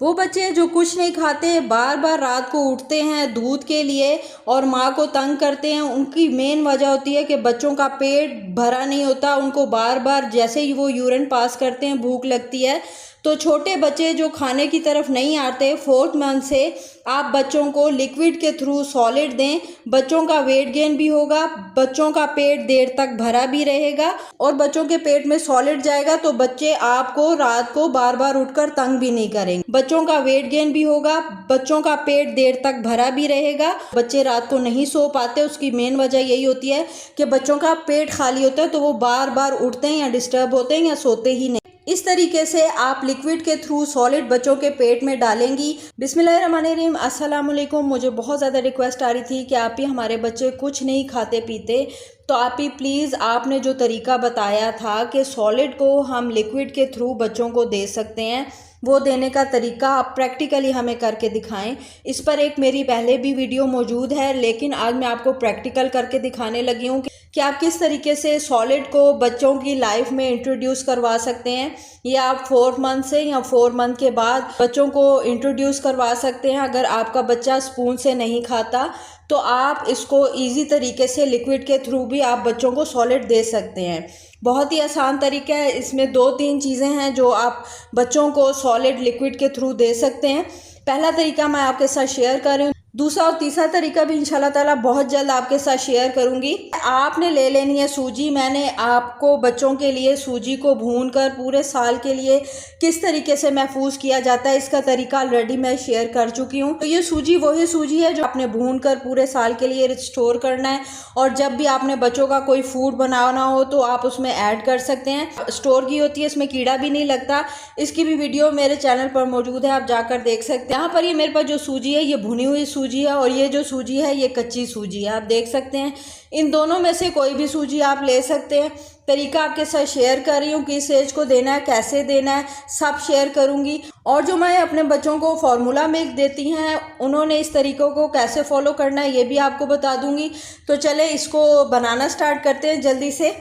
वो बच्चे जो कुछ नहीं खाते, बार बार रात को उठते हैं दूध के लिए और माँ को तंग करते हैं, उनकी मेन वजह होती है कि बच्चों का पेट भरा नहीं होता। उनको बार बार जैसे ही वो यूरिन पास करते हैं भूख लगती है। तो छोटे बच्चे जो खाने की तरफ नहीं आते, 4th मंथ से आप बच्चों को लिक्विड के थ्रू सॉलिड दें। बच्चों का वेट गेन भी होगा, बच्चों का पेट देर तक भरा भी रहेगा और बच्चों के पेट में सॉलिड जाएगा तो बच्चे आपको रात को बार बार उठकर तंग भी नहीं करेंगे। बच्चों का वेट गेन भी होगा, बच्चों का पेट देर तक भरा भी रहेगा। बच्चे रात को नहीं सो पाते, उसकी मेन वजह यही होती है कि बच्चों का पेट खाली होता है तो वो बार बार उठते हैं या डिस्टर्ब होते हैं या सोते ही नहीं। इस तरीके से आप लिक्विड के थ्रू सॉलिड बच्चों के पेट में डालेंगी। बिस्मिल्लाहिर्रहमानिर्रहीम, अस्सलाम वालेकुम। मुझे बहुत ज़्यादा रिक्वेस्ट आ रही थी कि आप ही हमारे बच्चे कुछ नहीं खाते पीते, तो आप ही प्लीज़ आपने जो तरीका बताया था कि सॉलिड को हम लिक्विड के थ्रू बच्चों को दे सकते हैं, वो देने का तरीका आप प्रैक्टिकली हमें करके दिखाएं। इस पर एक मेरी पहले भी वीडियो मौजूद है, लेकिन आज मैं आपको प्रैक्टिकल करके दिखाने लगी हूँ कि आप किस तरीके से सॉलिड को बच्चों की लाइफ में इंट्रोड्यूस करवा सकते हैं। ये आप 4 मंथ से या 4 मंथ के बाद बच्चों को इंट्रोड्यूस करवा सकते हैं। अगर आपका बच्चा स्पून से नहीं खाता तो आप इसको इजी तरीके से लिक्विड के थ्रू भी आप बच्चों को सॉलिड दे सकते हैं। बहुत ही आसान तरीका है। इसमें 2-3 चीज़ें हैं जो आप बच्चों को सॉलिड लिक्विड के थ्रू दे सकते हैं। पहला तरीका मैं आपके साथ शेयर कर रही हूँ, दूसरा और तीसरा तरीका भी इंशाल्लाह ताला बहुत जल्द आपके साथ शेयर करूंगी। आपने ले लेनी है सूजी। मैंने आपको बच्चों के लिए सूजी को भूनकर पूरे साल के लिए किस तरीके से महफूज किया जाता है इसका तरीका ऑलरेडी मैं शेयर कर चुकी हूँ। तो ये सूजी वही सूजी है जो आपने भूनकर पूरे साल के लिए स्टोर करना है और जब भी आपने बच्चों का कोई फूड बनाना हो तो आप उसमें ऐड कर सकते हैं। स्टोर की होती है, इसमें कीड़ा भी नहीं लगता। इसकी भी वीडियो मेरे चैनल पर मौजूद है, आप जाकर देख सकते हैं। यहाँ पर ये मेरे पास जो सूजी है ये भुनी हुई सूजी है और ये जो सूजी है ये कच्ची सूजी है, आप देख सकते हैं। इन दोनों में से कोई भी सूजी आप ले सकते हैं। तरीका आपके साथ शेयर कर रही हूँ, किस एज को देना है, कैसे देना है, सब शेयर करूँगी। और जो मैं अपने बच्चों को फार्मूला मिल्क देती हैं उन्होंने इस तरीक़ों को कैसे फॉलो करना है ये भी आपको बता दूँगी। तो चले इसको बनाना स्टार्ट करते हैं जल्दी से।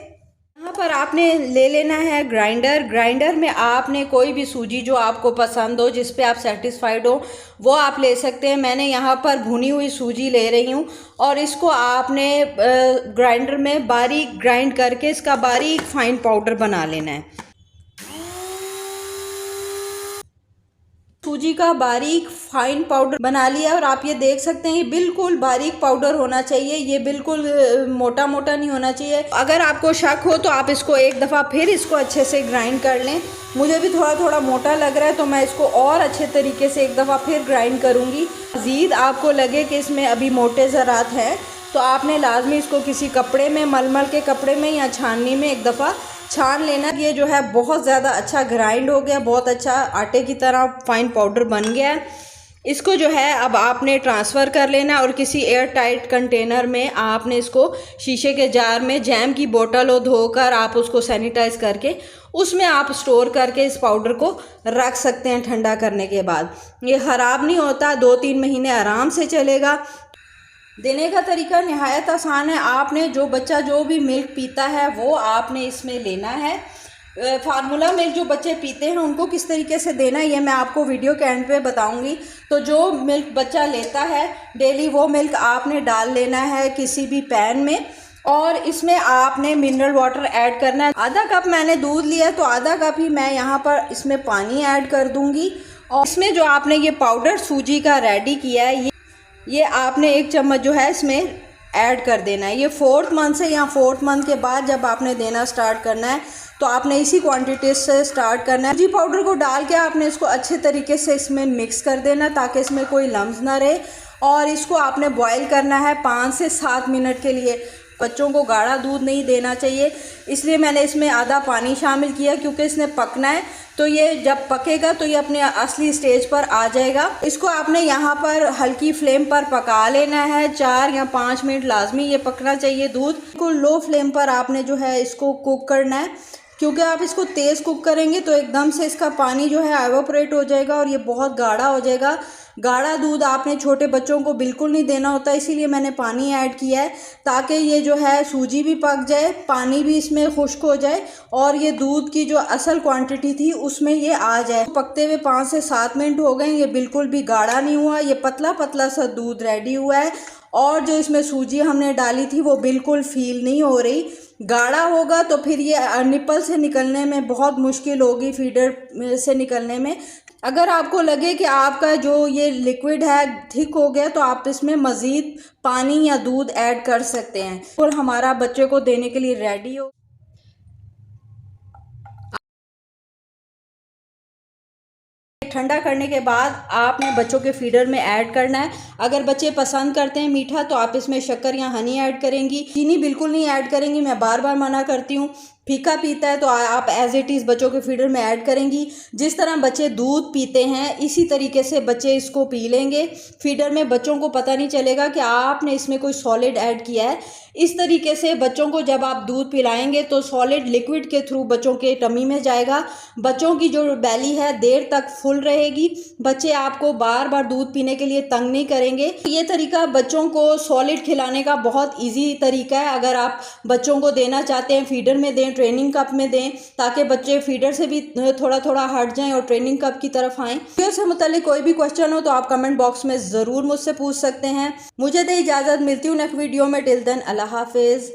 यहाँ पर आपने ले लेना है ग्राइंडर में आपने कोई भी सूजी जो आपको पसंद हो, जिस पे आप सेटिस्फाइड हो, वो आप ले सकते हैं। मैंने यहाँ पर भुनी हुई सूजी ले रही हूँ और इसको आपने ग्राइंडर में बारीक ग्राइंड करके इसका बारीक फाइन पाउडर बना लेना है। सूजी का बारीक फाइन पाउडर बना लिया और आप ये देख सकते हैं ये बिल्कुल बारीक पाउडर होना चाहिए, ये बिल्कुल मोटा मोटा नहीं होना चाहिए। अगर आपको शक हो तो आप इसको एक दफ़ा फिर इसको अच्छे से ग्राइंड कर लें। मुझे भी थोड़ा थोड़ा मोटा लग रहा है तो मैं इसको और अच्छे तरीके से एक दफ़ा फिर ग्राइंड करूँगी। मज़ीद आपको लगे कि इसमें अभी मोटे ज़रात हैं तो आपने लाजमी इसको किसी कपड़े में, मलमल के कपड़े में या छाननी में एक दफ़ा छान लेना। ये जो है बहुत ज़्यादा अच्छा ग्राइंड हो गया, बहुत अच्छा आटे की तरह फाइन पाउडर बन गया है। इसको जो है अब आपने ट्रांसफ़र कर लेना और किसी एयर टाइट कंटेनर में आपने इसको शीशे के जार में जैम की बोतल हो धोकर आप उसको सैनिटाइज़ करके उसमें आप स्टोर करके इस पाउडर को रख सकते हैं। ठंडा करने के बाद ये ख़राब नहीं होता, 2-3 महीने आराम से चलेगा। देने का तरीका नहायत आसान है। आपने जो बच्चा जो भी मिल्क पीता है वो आपने इसमें लेना है। फार्मूला मिल्क जो बच्चे पीते हैं उनको किस तरीके से देना है ये मैं आपको वीडियो के एंड पे बताऊंगी। तो जो मिल्क बच्चा लेता है डेली वो मिल्क आपने डाल लेना है किसी भी पैन में और इसमें आपने मिनरल वाटर ऐड करना है। आधा कप मैंने दूध लिया तो आधा कप ही मैं यहाँ पर इसमें पानी ऐड कर दूँगी और इसमें जो आपने ये पाउडर सूजी का रेडी किया है ये आपने 1 चम्मच जो है इसमें ऐड कर देना है। ये 4th मंथ से या 4th मंथ के बाद जब आपने देना स्टार्ट करना है तो आपने इसी क्वांटिटी से स्टार्ट करना है। सूजी पाउडर को डाल के आपने इसको अच्छे तरीके से इसमें मिक्स कर देना ताकि इसमें कोई लम्स ना रहे और इसको आपने बॉईल करना है 5 से 7 मिनट के लिए। बच्चों को गाढ़ा दूध नहीं देना चाहिए, इसलिए मैंने इसमें आधा पानी शामिल किया क्योंकि इसने पकना है। तो ये जब पकेगा तो ये अपने असली स्टेज पर आ जाएगा। इसको आपने यहाँ पर हल्की फ्लेम पर पका लेना है, 4 या 5 मिनट लाजमी ये पकना चाहिए दूध। बिल्कुल लो फ्लेम पर आपने जो है इसको कुक करना है क्योंकि आप इसको तेज़ कुक करेंगे तो एकदम से इसका पानी जो है एवापोरेट हो जाएगा और ये बहुत गाढ़ा हो जाएगा। गाढ़ा दूध आपने छोटे बच्चों को बिल्कुल नहीं देना होता, इसीलिए मैंने पानी ऐड किया है ताकि ये जो है सूजी भी पक जाए, पानी भी इसमें खुश्क हो जाए और ये दूध की जो असल क्वांटिटी थी उसमें ये आ जाए। पकते हुए 5 से 7 मिनट हो गए, ये बिल्कुल भी गाढ़ा नहीं हुआ, ये पतला पतला सा दूध रेडी हुआ है और जो इसमें सूजी हमने डाली थी वो बिल्कुल फील नहीं हो रही। गाढ़ा होगा तो फिर ये निप्पल से निकलने में बहुत मुश्किल होगी, फीडर से निकलने में। अगर आपको लगे कि आपका जो ये लिक्विड है थिक हो गया तो आप इसमें मज़ीद पानी या दूध ऐड कर सकते हैं और हमारा बच्चे को देने के लिए रेडी हो। ठंडा करने के बाद आपने बच्चों के फीडर में ऐड करना है। अगर बच्चे पसंद करते हैं मीठा तो आप इसमें शक्कर या हनी ऐड करेंगी, चीनी बिल्कुल नहीं ऐड करेंगी, मैं बार बार मना करती हूँ। फीका पीता है तो आप एज इट इज़ बच्चों के फीडर में ऐड करेंगी। जिस तरह बच्चे दूध पीते हैं इसी तरीके से बच्चे इसको पी लेंगे। फीडर में बच्चों को पता नहीं चलेगा कि आपने इसमें कोई सॉलिड ऐड किया है। इस तरीके से बच्चों को जब आप दूध पिलाएंगे तो सॉलिड लिक्विड के थ्रू बच्चों के टमी में जाएगा। बच्चों की जो बैली है देर तक फुल रहेगी, बच्चे आपको बार बार दूध पीने के लिए तंग नहीं करेंगे। ये तरीका बच्चों को सॉलिड खिलाने का बहुत ईजी तरीका है। अगर आप बच्चों को देना चाहते हैं फीडर में दें, ट्रेनिंग कप में दें, ताकि बच्चे फीडर से भी थोड़ा थोड़ा हट जाएं और ट्रेनिंग कप की तरफ आएँ। वीडियो से मुतालिक कोई भी क्वेश्चन हो तो आप कमेंट बॉक्स में ज़रूर मुझसे पूछ सकते हैं। मुझे दे इजाज़त, मिलती हूँ नेक्स्ट वीडियो में। टिल देन अल्लाह हाफिज़।